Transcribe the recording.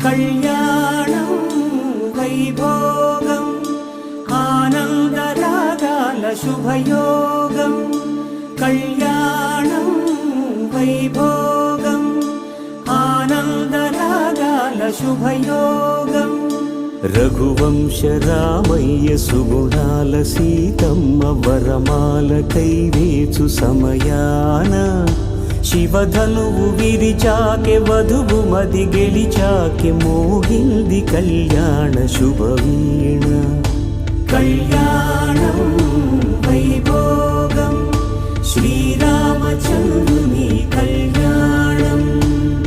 కళ్యాణం వైభోగం ఆనందరాగాల శుభయోగం కళ్యాణం వైభోగం ఆనందరాగాల శుభయోగం రఘువంశ రామయ్య సుగుణాల సీతమ్మ వరమాల కైవేచు సమయాన శివధనువు విరిచాకె వధువు మది గెలిచాకె మోగింది కళ్యాణ శుభవీణ కళ్యాణం వైభోగం శ్రీరామచంద్రుని కళ్యాణం